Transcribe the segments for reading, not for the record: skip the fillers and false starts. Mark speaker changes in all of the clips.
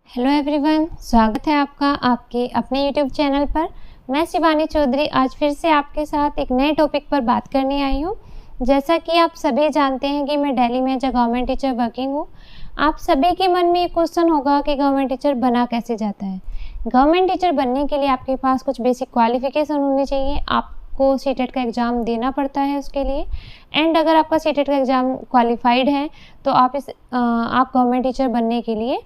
Speaker 1: Hello everyone, स्वागत है आपका आपके अपने यूट्यूब चैनल पर। मैं शिवानी चौधरी आज फिर से आपके साथ एक नए टॉपिक पर बात करने आई हूँ। जैसा कि आप सभी जानते हैं कि मैं दिल्ली में as a government teacher working हूँ। आप सभी के मन में एक क्वेश्चन होगा कि गवर्नमेंट टीचर बना कैसे जाता है। गवर्नमेंट टीचर बनने के लिए आपके पास कुछ बेसिक क्वालिफिकेशन होनी चाहिए। आपको सीटेट का एग्ज़ाम देना पड़ता है उसके लिए। एंड अगर आपका सीटेट का एग्ज़ाम क्वालिफाइड है तो आप गवर्नमेंट टीचर बनने के लिए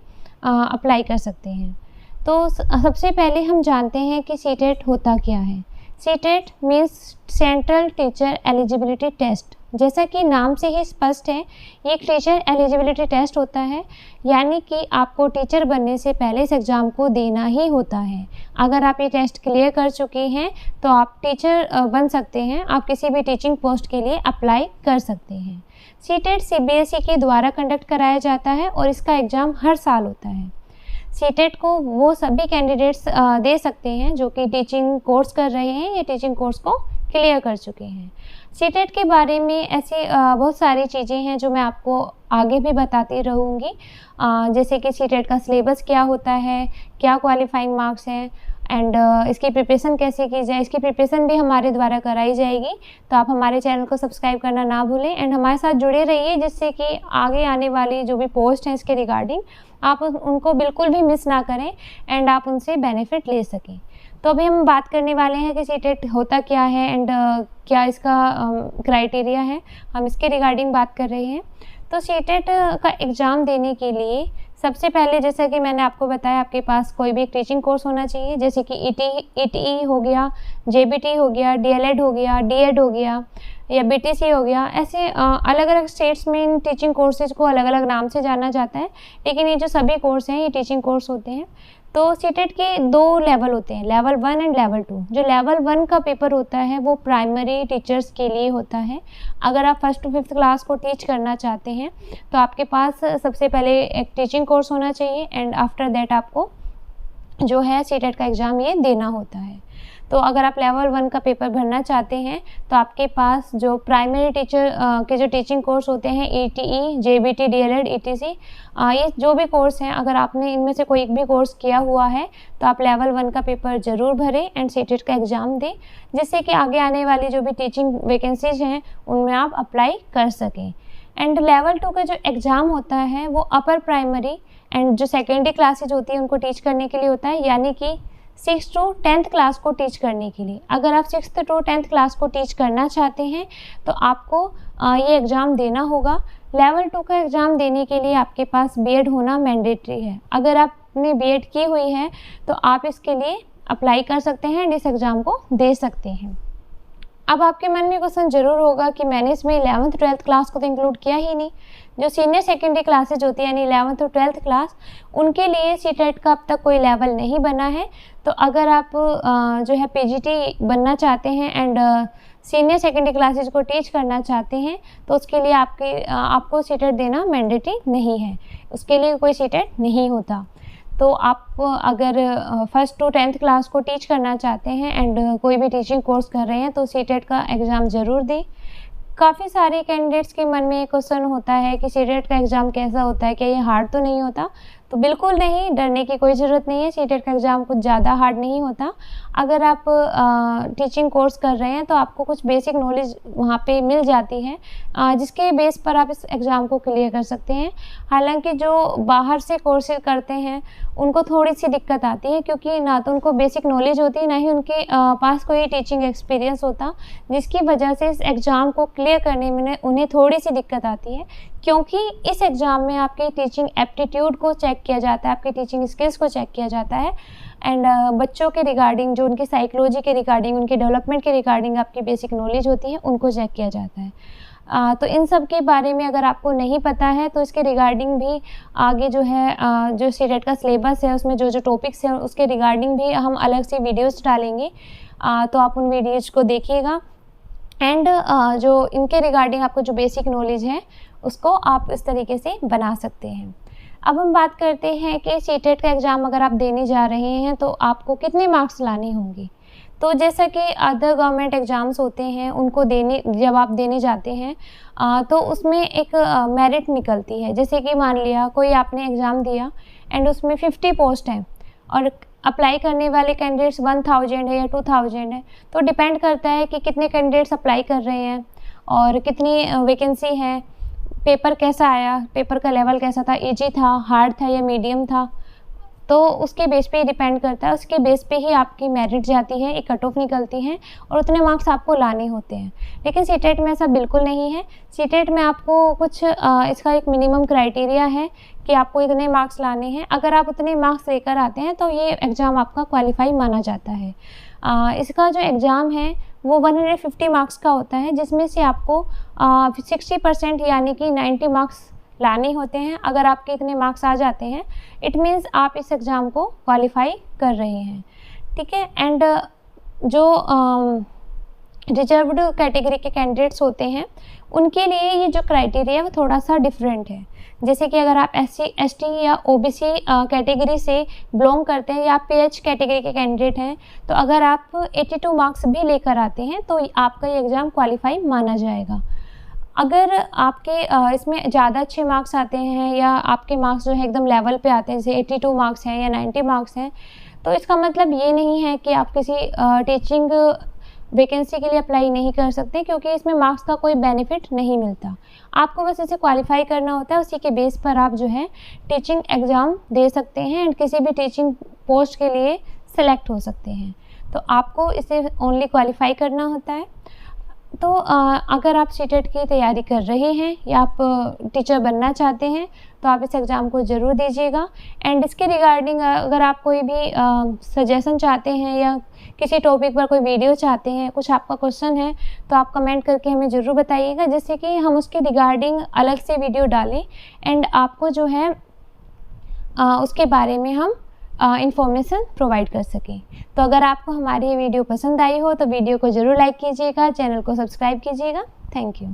Speaker 1: अप्लाई कर सकते हैं। तो सबसे पहले हम जानते हैं कि सीटेट होता क्या है। CTET means central teacher eligibility test. जैसा कि नाम से ही स्पष्ट है, ये एक टीचर एलिजिबिलिटी टेस्ट होता है, यानी कि आपको टीचर बनने से पहले इस एग्ज़ाम को देना ही होता है। अगर आप ये टेस्ट क्लियर कर चुके हैं तो आप टीचर बन सकते हैं, आप किसी भी टीचिंग पोस्ट के लिए अप्लाई कर सकते हैं। सीटेट सीबीएसई के द्वारा कंडक्ट कराया जाता है और इसका एग्ज़ाम हर साल होता है। सीटेट को वो सभी कैंडिडेट्स दे सकते हैं जो कि टीचिंग कोर्स कर रहे हैं या टीचिंग कोर्स को क्लियर कर चुके हैं। सीटेट के बारे में ऐसी बहुत सारी चीज़ें हैं जो मैं आपको आगे भी बताती रहूँगी, जैसे कि सीटेट का सिलेबस क्या होता है, क्या क्वालिफाइंग मार्क्स हैं एंड इसकी प्रिपरेशन कैसे की जाए। इसकी प्रिपरेशन भी हमारे द्वारा कराई जाएगी, तो आप हमारे चैनल को सब्सक्राइब करना ना भूलें एंड हमारे साथ जुड़े रहिए, जिससे कि आगे आने वाली जो भी पोस्ट हैं इसके रिगार्डिंग आप उनको बिल्कुल भी मिस ना करें एंड आप उनसे बेनिफिट ले सकें। तो अभी हम बात करने वाले हैं कि सीटेट होता क्या है एंड क्या इसका क्राइटेरिया है, हम इसके रिगार्डिंग बात कर रहे हैं। तो सीटेट का एग्ज़ाम देने के लिए सबसे पहले, जैसा कि मैंने आपको बताया, आपके पास कोई भी एक टीचिंग कोर्स होना चाहिए, जैसे कि ईटीई हो गया, जेबीटी हो गया, डीएलएड हो गया, डीएड हो गया या बीटीसी हो गया। ऐसे अलग अलग स्टेट्स में इन टीचिंग कोर्सेज को अलग अलग नाम से जाना जाता है, लेकिन ये जो सभी कोर्स हैं ये टीचिंग कोर्स होते हैं। तो सीटेट के 2 लेवल होते हैं, लेवल 1 एंड लेवल 2। जो लेवल 1 का पेपर होता है वो प्राइमरी टीचर्स के लिए होता है। अगर आप 1st to 5th क्लास को टीच करना चाहते हैं तो आपके पास सबसे पहले एक टीचिंग कोर्स होना चाहिए एंड आफ्टर दैट आपको जो है सीटेट का एग्ज़ाम ये देना होता है। तो अगर आप लेवल 1 का पेपर भरना चाहते हैं तो आपके पास जो प्राइमरी टीचर के जो टीचिंग कोर्स होते हैं, ईटीई, जेबीटी, डीएलएड, ईटीसी, ये जो भी कोर्स हैं, अगर आपने इनमें से कोई एक भी कोर्स किया हुआ है तो आप लेवल 1 का पेपर ज़रूर भरें एंड सीटेट का एग्ज़ाम दें, जिससे कि आगे आने वाली जो भी टीचिंग वैकेंसीज हैं उनमें आप अप्लाई कर सकें। एंड लेवल 2 का जो एग्ज़ाम होता है वो अपर प्राइमरी एंड जो सेकेंडरी क्लासेज होती है उनको टीच करने के लिए होता है, यानी कि 6th to 10th क्लास को टीच करने के लिए। अगर आप 6th to 10th क्लास को टीच करना चाहते हैं तो आपको ये एग्ज़ाम देना होगा। लेवल 2 का एग्ज़ाम देने के लिए आपके पास बीएड होना मैंडेटरी है। अगर आपने बीएड की हुई है तो आप इसके लिए अप्लाई कर सकते हैं एंड इस एग्ज़ाम को दे सकते हैं। अब आपके मन में क्वेश्चन ज़रूर होगा कि मैंने इसमें 11th 12th क्लास को तो इंक्लूड किया ही नहीं। जो सीनियर सेकेंडरी क्लासेज होती है यानी 11th और 12th क्लास, उनके लिए सीटेट का अब तक कोई लेवल नहीं बना है। तो अगर आप जो है पीजीटी बनना चाहते हैं एंड सीनियर सेकेंडरी क्लासेज को टीच करना चाहते हैं तो उसके लिए आपको सीटेट देना मैंडेटरी नहीं है, उसके लिए कोई सीटेट नहीं होता। तो आप अगर 1st to 10th क्लास को टीच करना चाहते हैं एंड कोई भी टीचिंग कोर्स कर रहे हैं तो सीटेट का एग्ज़ाम ज़रूर दें। काफ़ी सारे कैंडिडेट्स के मन में एक क्वेश्चन होता है कि सीटेट का एग्ज़ाम कैसा होता है, क्या ये हार्ड तो नहीं होता? तो बिल्कुल नहीं, डरने की कोई ज़रूरत नहीं है। सीटेट का एग्ज़ाम कुछ ज़्यादा हार्ड नहीं होता। अगर आप टीचिंग कोर्स कर रहे हैं तो आपको कुछ बेसिक नॉलेज वहाँ पे मिल जाती है, जिसके बेस पर आप इस एग्ज़ाम को क्लियर कर सकते हैं। हालांकि जो बाहर से कोर्सेज करते हैं उनको थोड़ी सी दिक्कत आती है, क्योंकि ना तो उनको बेसिक नॉलेज होती, ना ही उनके पास कोई टीचिंग एक्सपीरियंस होता, जिसकी वजह से इस एग्ज़ाम को क्लियर करने में उन्हें थोड़ी सी दिक्कत आती है। क्योंकि इस एग्ज़ाम में आपके टीचिंग एप्टीट्यूड को चेक किया जाता है, आपके टीचिंग स्किल्स को चेक किया जाता है एंड बच्चों के रिगार्डिंग, जो उनकी साइकोलॉजी के रिगार्डिंग, उनके डेवलपमेंट के रिगार्डिंग आपकी बेसिक नॉलेज होती है, उनको चेक किया जाता है। तो इन सब के बारे में अगर आपको नहीं पता है तो इसके रिगार्डिंग भी आगे जो है जो सीटेट का सिलेबस है उसमें जो जो टॉपिक्स हैं उसके रिगार्डिंग भी हम अलग से वीडियोज़ डालेंगे, तो आप उन वीडियोज़ को देखिएगा एंड जो इनके रिगार्डिंग आपको जो बेसिक नॉलेज है उसको आप इस तरीके से बना सकते हैं। अब हम बात करते हैं कि सीटेट का एग्ज़ाम अगर आप देने जा रहे हैं तो आपको कितने मार्क्स लाने होंगे। तो जैसा कि अदर गवर्नमेंट एग्ज़ाम्स होते हैं, उनको जब आप देने जाते हैं तो उसमें एक मेरिट निकलती है। जैसे कि मान लिया कोई आपने एग्ज़ाम दिया एंड उसमें 50 पोस्ट हैं और अप्लाई करने वाले कैंडिडेट्स 1000 है या 2000 है, तो डिपेंड करता है कि कितने कैंडिडेट्स अप्लाई कर रहे हैं और कितनी वैकेंसी है, पेपर कैसा आया, पेपर का लेवल कैसा था, ईजी था, हार्ड था या मीडियम था। तो उसके बेस पे ही डिपेंड करता है, उसके बेस पे ही आपकी मेरिट जाती है, एक कट ऑफ निकलती है और उतने मार्क्स आपको लाने होते हैं। लेकिन सीटेट में ऐसा बिल्कुल नहीं है। सीटेट में आपको कुछ इसका एक मिनिमम क्राइटेरिया है कि आपको इतने मार्क्स लाने हैं। अगर आप उतने मार्क्स लेकर आते हैं तो ये एग्ज़ाम आपका क्वालिफाई माना जाता है। इसका जो एग्ज़ाम है वो 150 मार्क्स का होता है, जिसमें से आपको 60% यानी कि 90 मार्क्स लाने होते हैं। अगर आपके इतने मार्क्स आ जाते हैं, इट मीन्स आप इस एग्ज़ाम को क्वालिफाई कर रहे हैं, ठीक है। एंड जो रिजर्व्ड कैटेगरी के कैंडिडेट्स होते हैं, उनके लिए ये जो क्राइटेरिया है वो थोड़ा सा डिफरेंट है। जैसे कि अगर आप SC ST या OBC कैटेगरी से बिलोंग करते हैं या आप PH कैटेगरी के कैंडिडेट हैं, तो अगर आप 82 मार्क्स भी लेकर आते हैं तो आपका ये एग्ज़ाम क्वालिफाई माना जाएगा। अगर आपके इसमें ज़्यादा अच्छे मार्क्स आते हैं या आपके मार्क्स जो है एकदम लेवल पे आते हैं, जैसे 82 मार्क्स हैं या 90 मार्क्स हैं, तो इसका मतलब ये नहीं है कि आप किसी टीचिंग वैकेंसी के लिए अप्लाई नहीं कर सकते, क्योंकि इसमें मार्क्स का कोई बेनिफिट नहीं मिलता। आपको बस इसे क्वालिफाई करना होता है, उसी के बेस पर आप जो है टीचिंग एग्ज़ाम दे सकते हैं एंड किसी भी टीचिंग पोस्ट के लिए सेलेक्ट हो सकते हैं। तो आपको इसे ओनली क्वालिफाई करना होता है। तो अगर आप सीटेट की तैयारी कर रहे हैं या आप टीचर बनना चाहते हैं तो आप इस एग्ज़ाम को ज़रूर दीजिएगा। एंड इसके रिगार्डिंग अगर आप कोई भी सजेशन चाहते हैं या किसी टॉपिक पर कोई वीडियो चाहते हैं, कुछ आपका क्वेश्चन है, तो आप कमेंट करके हमें ज़रूर बताइएगा, जिससे कि हम उसके रिगार्डिंग अलग से वीडियो डालें एंड आपको जो है उसके बारे में हम इंफॉर्मेशन प्रोवाइड कर सकें। तो अगर आपको हमारी ये वीडियो पसंद आई हो तो वीडियो को ज़रूर लाइक कीजिएगा, चैनल को सब्सक्राइब कीजिएगा। Thank you.